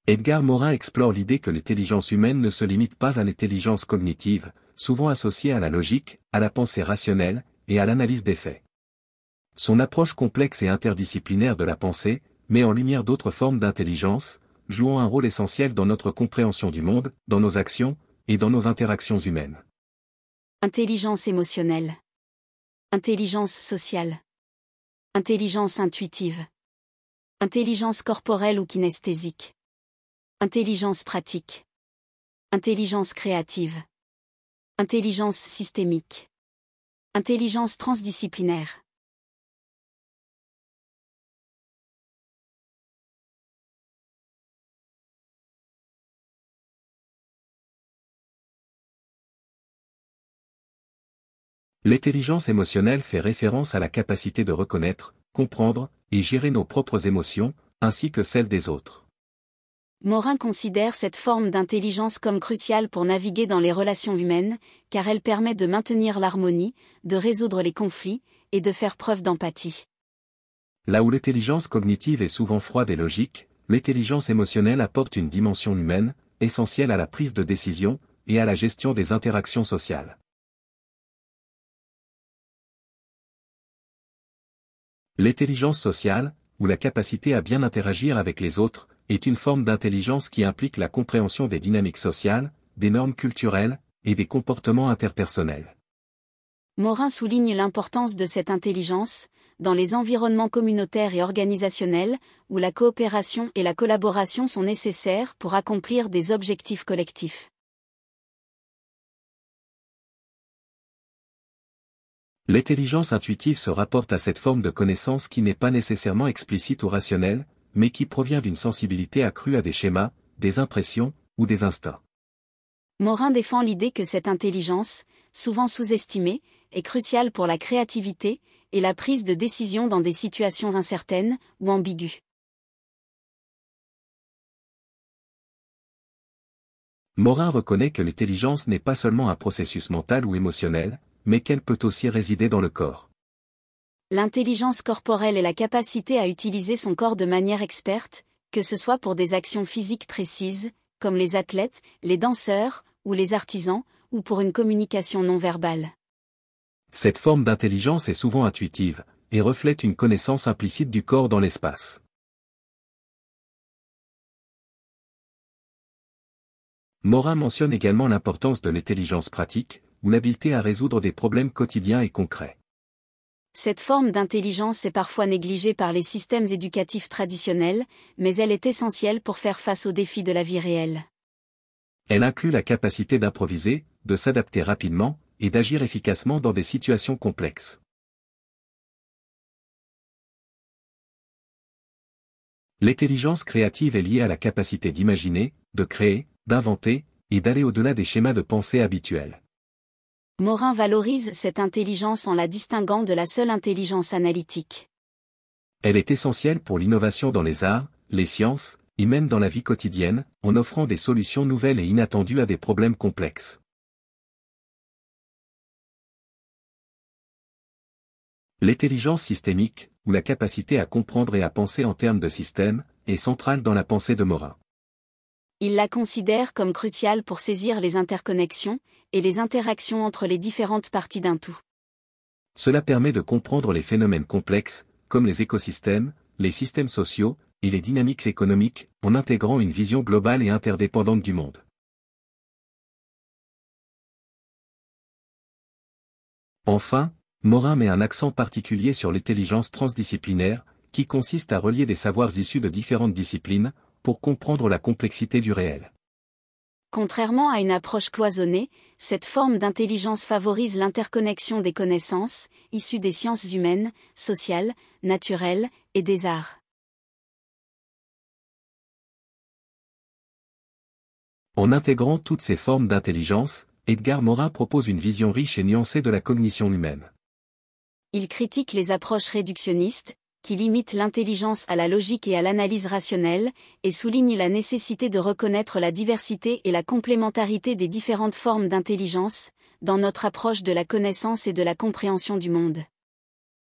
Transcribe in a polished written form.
Edgar Morin explore l'idée que l'intelligence humaine ne se limite pas à l'intelligence cognitive, souvent associée à la logique, à la pensée rationnelle, et à l'analyse des faits. Son approche complexe et interdisciplinaire de la pensée met en lumière d'autres formes d'intelligence, jouant un rôle essentiel dans notre compréhension du monde, dans nos actions, et dans nos interactions humaines. Intelligence émotionnelle. Intelligence sociale. Intelligence intuitive. Intelligence corporelle ou kinesthésique. Intelligence pratique. Intelligence créative. Intelligence systémique. Intelligence transdisciplinaire. L'intelligence émotionnelle fait référence à la capacité de reconnaître, comprendre, et gérer nos propres émotions, ainsi que celles des autres. Morin considère cette forme d'intelligence comme cruciale pour naviguer dans les relations humaines, car elle permet de maintenir l'harmonie, de résoudre les conflits, et de faire preuve d'empathie. Là où l'intelligence cognitive est souvent froide et logique, l'intelligence émotionnelle apporte une dimension humaine, essentielle à la prise de décision, et à la gestion des interactions sociales. L'intelligence sociale, ou la capacité à bien interagir avec les autres, est une forme d'intelligence qui implique la compréhension des dynamiques sociales, des normes culturelles, et des comportements interpersonnels. Morin souligne l'importance de cette intelligence, dans les environnements communautaires et organisationnels, où la coopération et la collaboration sont nécessaires pour accomplir des objectifs collectifs. L'intelligence intuitive se rapporte à cette forme de connaissance qui n'est pas nécessairement explicite ou rationnelle, mais qui provient d'une sensibilité accrue à des schémas, des impressions, ou des instincts. Morin défend l'idée que cette intelligence, souvent sous-estimée, est cruciale pour la créativité et la prise de décision dans des situations incertaines ou ambiguës. Morin reconnaît que l'intelligence n'est pas seulement un processus mental ou émotionnel, mais qu'elle peut aussi résider dans le corps. L'intelligence corporelle est la capacité à utiliser son corps de manière experte, que ce soit pour des actions physiques précises, comme les athlètes, les danseurs, ou les artisans, ou pour une communication non verbale. Cette forme d'intelligence est souvent intuitive, et reflète une connaissance implicite du corps dans l'espace. Morin mentionne également l'importance de l'intelligence pratique, ou l'habileté à résoudre des problèmes quotidiens et concrets. Cette forme d'intelligence est parfois négligée par les systèmes éducatifs traditionnels, mais elle est essentielle pour faire face aux défis de la vie réelle. Elle inclut la capacité d'improviser, de s'adapter rapidement, et d'agir efficacement dans des situations complexes. L'intelligence créative est liée à la capacité d'imaginer, de créer, d'inventer, et d'aller au-delà des schémas de pensée habituels. Morin valorise cette intelligence en la distinguant de la seule intelligence analytique. Elle est essentielle pour l'innovation dans les arts, les sciences, et même dans la vie quotidienne, en offrant des solutions nouvelles et inattendues à des problèmes complexes. L'intelligence systémique, ou la capacité à comprendre et à penser en termes de système, est centrale dans la pensée de Morin. Il la considère comme cruciale pour saisir les interconnexions et les interactions entre les différentes parties d'un tout. Cela permet de comprendre les phénomènes complexes, comme les écosystèmes, les systèmes sociaux, et les dynamiques économiques, en intégrant une vision globale et interdépendante du monde. Enfin, Morin met un accent particulier sur l'intelligence transdisciplinaire, qui consiste à relier des savoirs issus de différentes disciplines, pour comprendre la complexité du réel. Contrairement à une approche cloisonnée, cette forme d'intelligence favorise l'interconnexion des connaissances, issues des sciences humaines, sociales, naturelles, et des arts. En intégrant toutes ces formes d'intelligence, Edgar Morin propose une vision riche et nuancée de la cognition humaine. Il critique les approches réductionnistes, qui limitent l'intelligence à la logique et à l'analyse rationnelle, et souligne la nécessité de reconnaître la diversité et la complémentarité des différentes formes d'intelligence, dans notre approche de la connaissance et de la compréhension du monde.